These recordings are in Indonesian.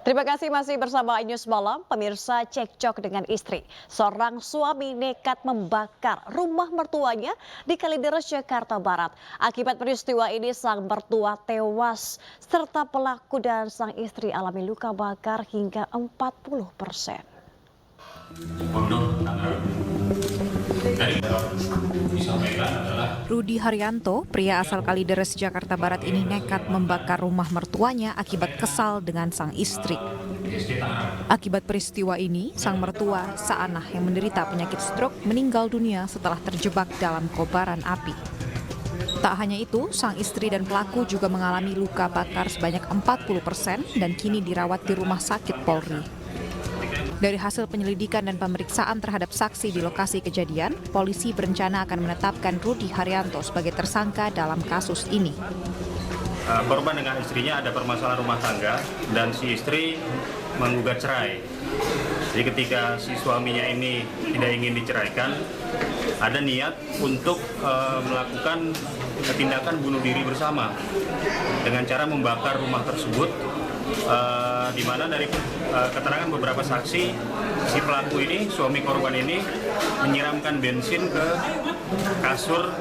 Terima kasih masih bersama News Malam. Pemirsa, cekcok dengan istri. Seorang suami nekat membakar rumah mertuanya di Kalideres, Jakarta Barat. Akibat peristiwa ini sang mertua tewas serta pelaku dan sang istri alami luka bakar hingga 40%. Rudi Haryanto, pria asal Kalideres, Jakarta Barat ini nekat membakar rumah mertuanya akibat kesal dengan sang istri. Akibat peristiwa ini, sang mertua, Saanah yang menderita penyakit stroke, meninggal dunia setelah terjebak dalam kobaran api. Tak hanya itu, sang istri dan pelaku juga mengalami luka bakar sebanyak 40% dan kini dirawat di rumah sakit Polri. Dari hasil penyelidikan dan pemeriksaan terhadap saksi di lokasi kejadian, polisi berencana akan menetapkan Rudi Haryanto sebagai tersangka dalam kasus ini. Korban dengan istrinya ada permasalahan rumah tangga dan si istri menggugat cerai. Jadi ketika si suaminya ini tidak ingin diceraikan, ada niat untuk melakukan tindakan bunuh diri bersama dengan cara membakar rumah tersebut. Di mana dari keterangan beberapa saksi, si pelaku ini, suami korban ini menyiramkan bensin ke kasur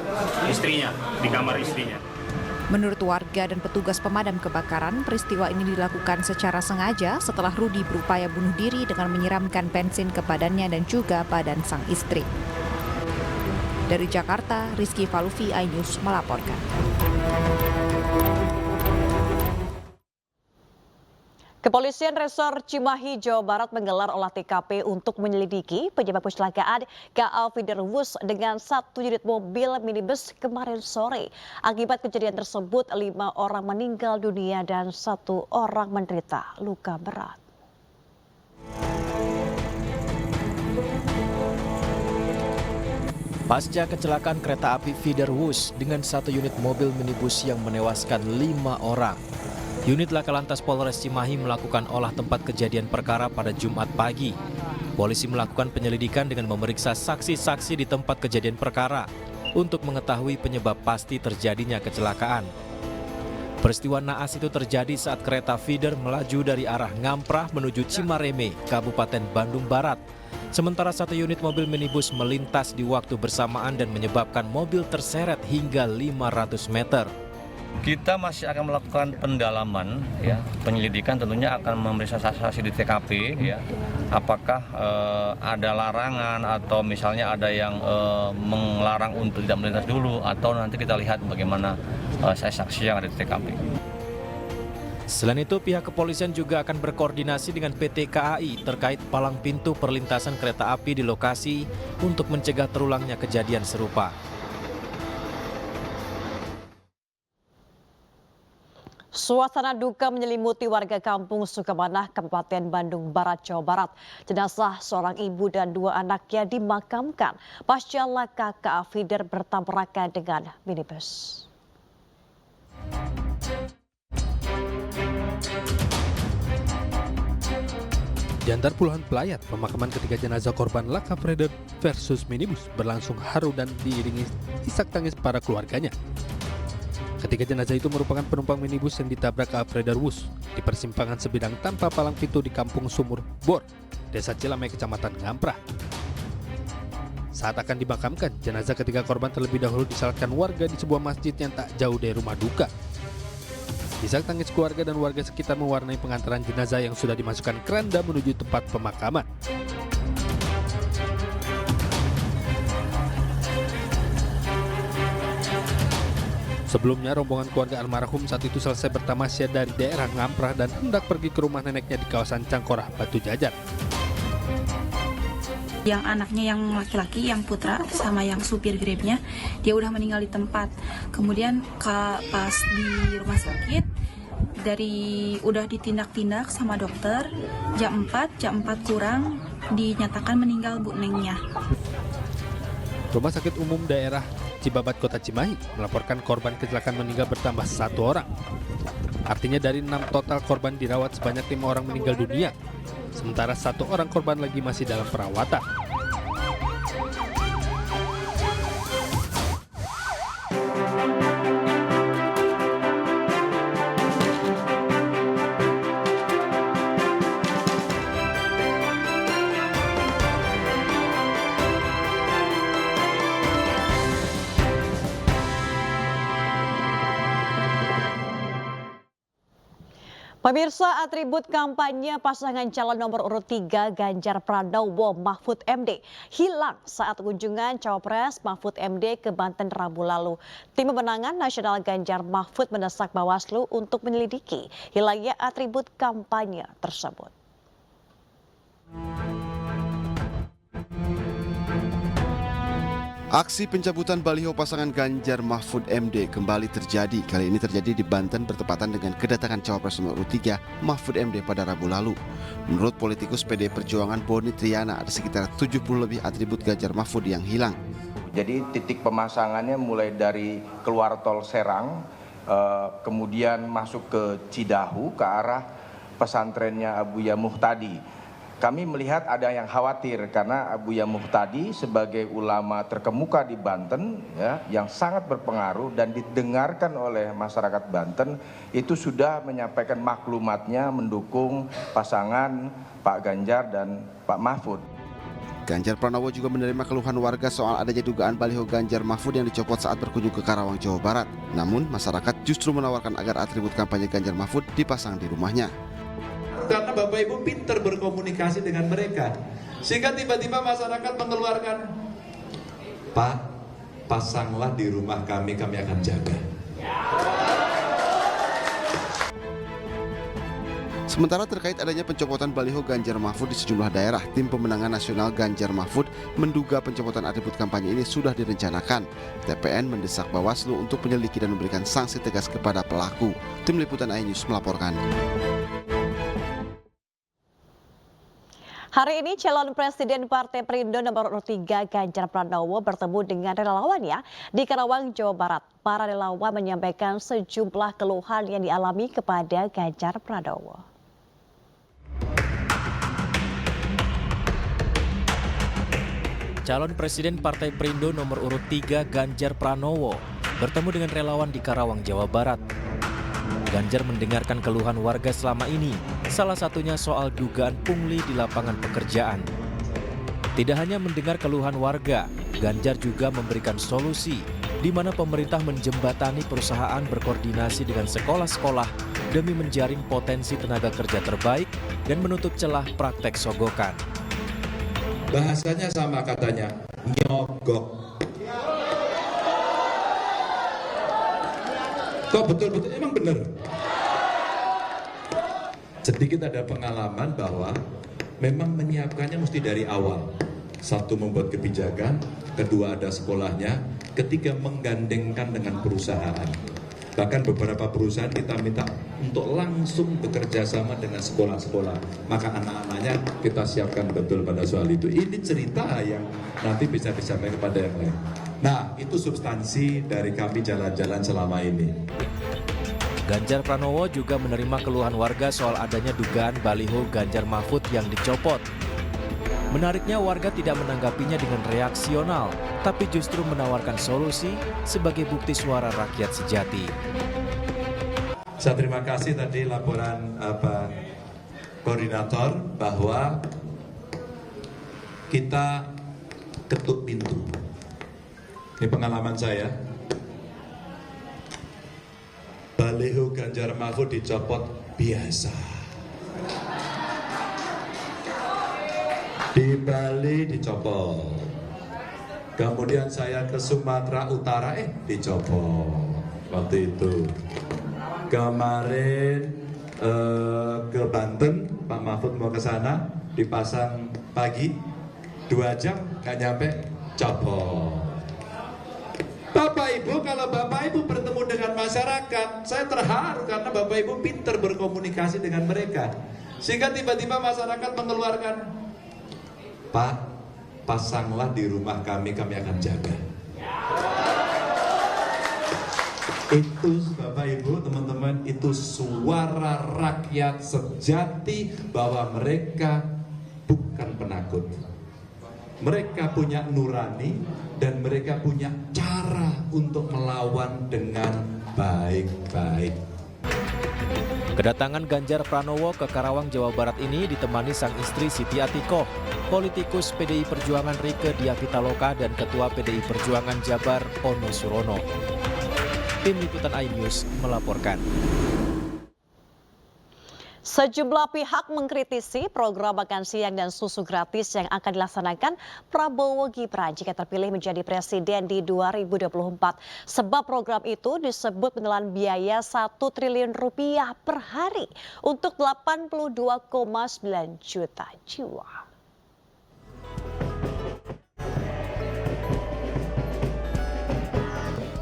istrinya, di kamar istrinya. Menurut warga dan petugas pemadam kebakaran, peristiwa ini dilakukan secara sengaja setelah Rudi berupaya bunuh diri dengan menyiramkan bensin ke badannya dan juga badan sang istri. Dari Jakarta, Rizky Falufi, iNews melaporkan. Kepolisian Resor Cimahi, Jawa Barat menggelar olah TKP untuk menyelidiki penyebab kecelakaan KA Fiderwus dengan satu unit mobil minibus kemarin sore. Akibat kejadian tersebut, 5 orang meninggal dunia dan 1 orang menderita luka berat. Pasca kecelakaan kereta api Fiderwus dengan satu unit mobil minibus yang menewaskan 5 orang. Unit Laka Lantas Polres Cimahi melakukan olah tempat kejadian perkara pada Jumat pagi. Polisi melakukan penyelidikan dengan memeriksa saksi-saksi di tempat kejadian perkara untuk mengetahui penyebab pasti terjadinya kecelakaan. Peristiwa naas itu terjadi saat kereta feeder melaju dari arah Ngamprah menuju Cimareme, Kabupaten Bandung Barat. Sementara satu unit mobil minibus melintas di waktu bersamaan dan menyebabkan mobil terseret hingga 500 meter. Kita masih akan melakukan pendalaman, ya, penyelidikan tentunya akan memeriksa saksi di TKP, ya, apakah ada larangan atau misalnya ada yang melarang untuk tidak melintas dulu, atau nanti kita lihat bagaimana saksi yang ada di TKP. Selain itu, pihak kepolisian juga akan berkoordinasi dengan PT KAI terkait palang pintu perlintasan kereta api di lokasi untuk mencegah terulangnya kejadian serupa. Suasana duka menyelimuti warga kampung Sukamanah, Kabupaten Bandung Barat, Jawa Barat. Jenazah seorang ibu dan 2 anaknya dimakamkan pasca laka KA Feeder bertabrakan dengan minibus. Di antara puluhan pelayat, pemakaman ketiga jenazah korban laka Feeder versus minibus berlangsung haru dan diiringi isak tangis para keluarganya. Ketiga jenazah itu merupakan penumpang minibus yang ditabrak KA Fiderwus di persimpangan sebidang tanpa palang pintu di Kampung Sumur Bor, Desa Cilamai, Kecamatan Ngamprah. Saat akan dimakamkan, jenazah ketiga korban terlebih dahulu disalatkan warga di sebuah masjid yang tak jauh dari rumah duka. Isak tangis keluarga dan warga sekitar mewarnai pengantaran jenazah yang sudah dimasukkan keranda menuju tempat pemakaman. Sebelumnya, rombongan keluarga almarhum saat itu selesai bertamasya dari daerah Ngamprah dan hendak pergi ke rumah neneknya di kawasan Cangkorah, Batu Jajar. Yang anaknya yang laki-laki, yang putra, sama yang supir Grabnya, dia udah meninggal di tempat. Kemudian pas di rumah sakit, udah ditindak-tindak sama dokter, jam 4 kurang dinyatakan meninggal Bu Nengnya. Rumah Sakit Umum Daerah Cibabat Kota Cimahi melaporkan korban kecelakaan meninggal bertambah 1 orang. Artinya dari 6 total korban dirawat sebanyak 5 orang meninggal dunia. Sementara 1 orang korban lagi masih dalam perawatan. Pemirsa, atribut kampanye pasangan calon nomor urut 3 Ganjar Pranowo Mahfud MD hilang saat kunjungan Cawapres Mahfud MD ke Banten Rabu lalu. Tim pemenangan nasional Ganjar Mahfud mendesak Bawaslu untuk menyelidiki hilangnya atribut kampanye tersebut. Aksi pencabutan baliho pasangan Ganjar Mahfud MD kembali terjadi. Kali ini terjadi di Banten bertepatan dengan kedatangan Cawapres nomor urut 3 Mahfud MD pada Rabu lalu. Menurut politikus PD Perjuangan Boni Triana, ada sekitar 70 lebih atribut Ganjar Mahfud yang hilang. Jadi titik pemasangannya mulai dari keluar tol Serang, kemudian masuk ke Cidahu ke arah pesantrennya Abuya Muhtadi. Kami melihat ada yang khawatir karena Abuya Muhtadi sebagai ulama terkemuka di Banten ya, yang sangat berpengaruh dan didengarkan oleh masyarakat Banten, itu sudah menyampaikan maklumatnya mendukung pasangan Pak Ganjar dan Pak Mahfud. Ganjar Pranowo juga menerima keluhan warga soal adanya dugaan baliho Ganjar Mahfud yang dicopot saat berkunjung ke Karawang, Jawa Barat. Namun masyarakat justru menawarkan agar atribut kampanye Ganjar Mahfud dipasang di rumahnya. Karena Bapak Ibu pintar berkomunikasi dengan mereka, sehingga tiba-tiba masyarakat mengeluarkan, Pak, pasanglah di rumah kami akan jaga. Sementara terkait adanya pencopotan baliho Ganjar Mahfud di sejumlah daerah, tim pemenangan nasional Ganjar Mahfud menduga pencopotan atribut kampanye ini sudah direncanakan. TPN mendesak Bawaslu untuk menyelidiki dan memberikan sanksi tegas kepada pelaku. Tim Liputan iNews melaporkan. Hari ini calon presiden Partai Perindo nomor urut 3 Ganjar Pranowo bertemu dengan relawannya di Karawang, Jawa Barat. Para relawan menyampaikan sejumlah keluhan yang dialami kepada Ganjar Pranowo. Calon Presiden Partai Perindo nomor urut 3 Ganjar Pranowo bertemu dengan relawan di Karawang, Jawa Barat. Ganjar mendengarkan keluhan warga selama ini, salah satunya soal dugaan pungli di lapangan pekerjaan. Tidak hanya mendengar keluhan warga, Ganjar juga memberikan solusi di mana pemerintah menjembatani perusahaan berkoordinasi dengan sekolah-sekolah demi menjaring potensi tenaga kerja terbaik dan menutup celah praktek sogokan. Bahasanya sama katanya, nyogok. Kok betul-betul emang benar? Sedikit ada pengalaman bahwa memang menyiapkannya mesti dari awal. Satu, membuat kebijakan, kedua ada sekolahnya, ketiga menggandengkan dengan perusahaan. Bahkan beberapa perusahaan kita minta untuk langsung bekerja sama dengan sekolah-sekolah. Maka anak-anaknya kita siapkan betul pada soal itu. Ini cerita yang nanti bisa disampaikan kepada yang lain. Nah, itu substansi dari kami jalan-jalan selama ini. Ganjar Pranowo juga menerima keluhan warga soal adanya dugaan baliho Ganjar Mahfud yang dicopot. Menariknya, warga tidak menanggapinya dengan reaksional, tapi justru menawarkan solusi sebagai bukti suara rakyat sejati. Saya terima kasih tadi laporan koordinator bahwa kita ketuk pintu. Ini pengalaman saya. Baliho Ganjar Mahfud dicopot biasa. Di Bali dicopot. Kemudian saya ke Sumatera Utara, dicopot waktu itu. Kemarin ke Banten, Pak Mahfud mau ke sana, dipasang pagi, 2 jam nggak nyampe, copot. Bapak Ibu, kalau Bapak Ibu bertemu dengan masyarakat, saya terharu karena Bapak Ibu pintar berkomunikasi dengan mereka. Sehingga tiba-tiba masyarakat mengeluarkan, Pak, pasanglah di rumah kami akan jaga. Itu Bapak Ibu, teman-teman, itu suara rakyat sejati bahwa mereka bukan penakut. Mereka punya nurani dan mereka punya cara untuk melawan dengan baik-baik. Kedatangan Ganjar Pranowo ke Karawang, Jawa Barat ini ditemani sang istri Siti Atikoh, politikus PDI Perjuangan Rieke Diah Pitaloka dan Ketua PDI Perjuangan Jabar Ono Surono. Tim Liputan iNews melaporkan. Sejumlah pihak mengkritisi program makan siang dan susu gratis yang akan dilaksanakan Prabowo Gibran jika terpilih menjadi presiden di 2024. Sebab program itu disebut menelan biaya 1 triliun rupiah per hari untuk 82,9 juta jiwa.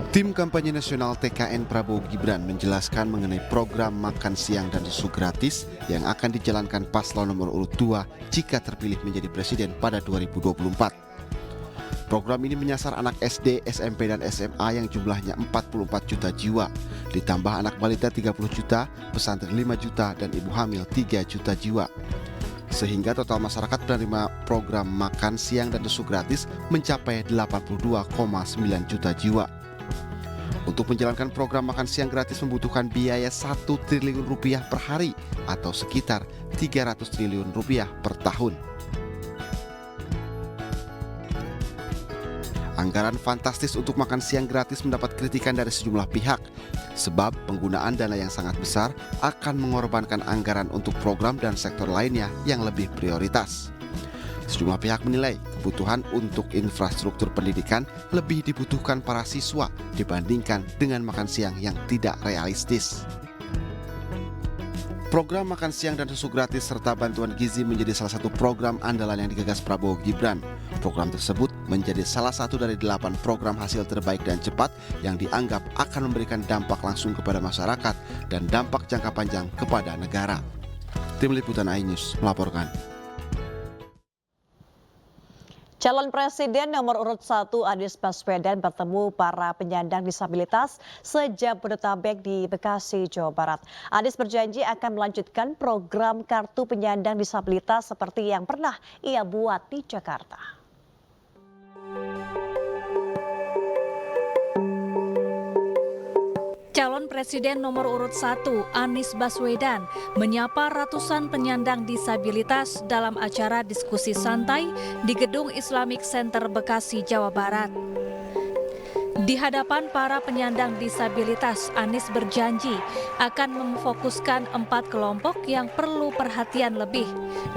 Tim kampanye nasional TKN Prabowo Gibran menjelaskan mengenai program makan siang dan susu gratis yang akan dijalankan paslon nomor urut 2 jika terpilih menjadi presiden pada 2024. Program ini menyasar anak SD, SMP, dan SMA yang jumlahnya 44 juta jiwa, ditambah anak balita 30 juta, pesantren 5 juta, dan ibu hamil 3 juta jiwa. Sehingga total masyarakat penerima program makan siang dan susu gratis mencapai 82,9 juta jiwa. Untuk menjalankan program makan siang gratis membutuhkan biaya 1 triliun rupiah per hari atau sekitar 300 triliun rupiah per tahun. Anggaran fantastis untuk makan siang gratis mendapat kritikan dari sejumlah pihak, sebab penggunaan dana yang sangat besar akan mengorbankan anggaran untuk program dan sektor lainnya yang lebih prioritas. Sejumlah pihak menilai kebutuhan untuk infrastruktur pendidikan lebih dibutuhkan para siswa dibandingkan dengan makan siang yang tidak realistis. Program makan siang dan susu gratis serta bantuan gizi menjadi salah satu program andalan yang digagas Prabowo Gibran. Program tersebut menjadi salah satu dari 8 program hasil terbaik dan cepat yang dianggap akan memberikan dampak langsung kepada masyarakat dan dampak jangka panjang kepada negara. Tim Liputan iNews melaporkan. Calon Presiden nomor urut 1 Anies Baswedan bertemu para penyandang disabilitas se-Jabodetabek di Bekasi, Jawa Barat. Anies berjanji akan melanjutkan program kartu penyandang disabilitas seperti yang pernah ia buat di Jakarta. Calon Presiden nomor urut 1 Anies Baswedan menyapa ratusan penyandang disabilitas dalam acara diskusi santai di Gedung Islamic Center Bekasi, Jawa Barat. Di hadapan para penyandang disabilitas, Anies berjanji akan memfokuskan 4 kelompok yang perlu perhatian lebih,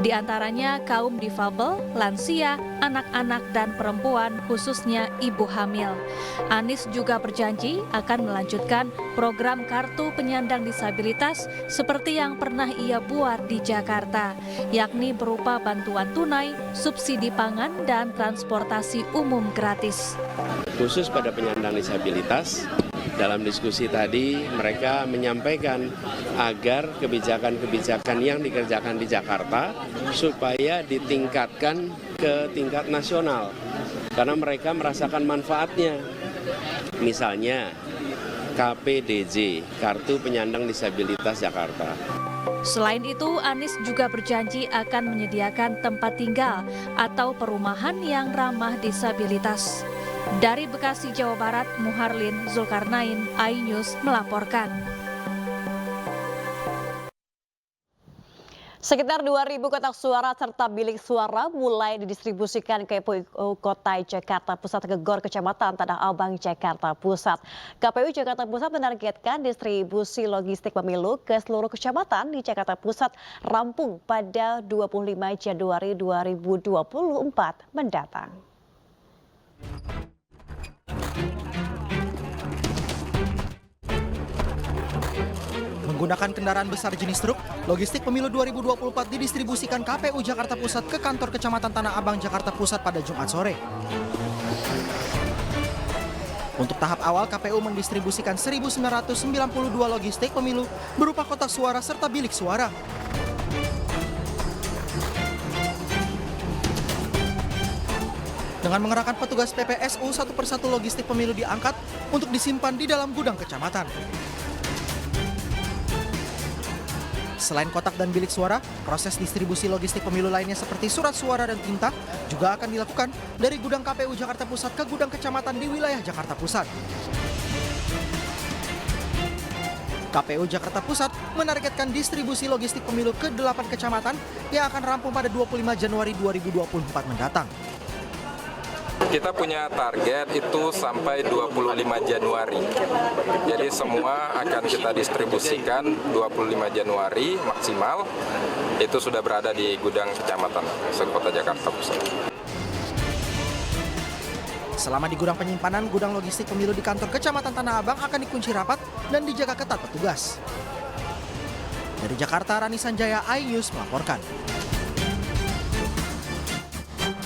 di antaranya kaum difabel, lansia, anak-anak dan perempuan, khususnya ibu hamil. Anies juga berjanji akan melanjutkan program kartu penyandang disabilitas seperti yang pernah ia buat di Jakarta, yakni berupa bantuan tunai, subsidi pangan, dan transportasi umum gratis. Khusus pada penyandang disabilitas, dalam diskusi tadi mereka menyampaikan agar kebijakan-kebijakan yang dikerjakan di Jakarta supaya ditingkatkan ke tingkat nasional karena mereka merasakan manfaatnya. Misalnya KPDJ, Kartu Penyandang Disabilitas Jakarta. Selain itu, Anies juga berjanji akan menyediakan tempat tinggal atau perumahan yang ramah disabilitas. Dari Bekasi, Jawa Barat, Muharlin Zulkarnain, iNews melaporkan. Sekitar 2.000 kotak suara serta bilik suara mulai didistribusikan ke KPU Kota Jakarta Pusat ke GOR Kecamatan Tanah Abang, Jakarta Pusat. KPU Jakarta Pusat menargetkan distribusi logistik pemilu ke seluruh kecamatan di Jakarta Pusat rampung pada 25 Januari 2024 mendatang. Menggunakan kendaraan besar jenis truk, logistik pemilu 2024 didistribusikan KPU Jakarta Pusat ke kantor Kecamatan Tanah Abang, Jakarta Pusat pada Jumat sore. Untuk tahap awal, KPU mendistribusikan 1.992 logistik pemilu berupa kotak suara serta bilik suara. Dengan mengerahkan petugas PPSU, satu persatu logistik pemilu diangkat untuk disimpan di dalam gudang kecamatan. Selain kotak dan bilik suara, proses distribusi logistik pemilu lainnya seperti surat suara dan tinta juga akan dilakukan dari gudang KPU Jakarta Pusat ke gudang kecamatan di wilayah Jakarta Pusat. KPU Jakarta Pusat menargetkan distribusi logistik pemilu ke 8 kecamatan yang akan rampung pada 25 Januari 2024 mendatang. Kita punya target itu sampai 25 Januari. Jadi semua akan kita distribusikan 25 Januari maksimal. Itu sudah berada di gudang kecamatan Kota Jakarta Pusat. Selama di gudang penyimpanan, gudang logistik pemilu di kantor Kecamatan Tanah Abang akan dikunci rapat dan dijaga ketat petugas. Dari Jakarta, Rani Sanjaya, iNews melaporkan.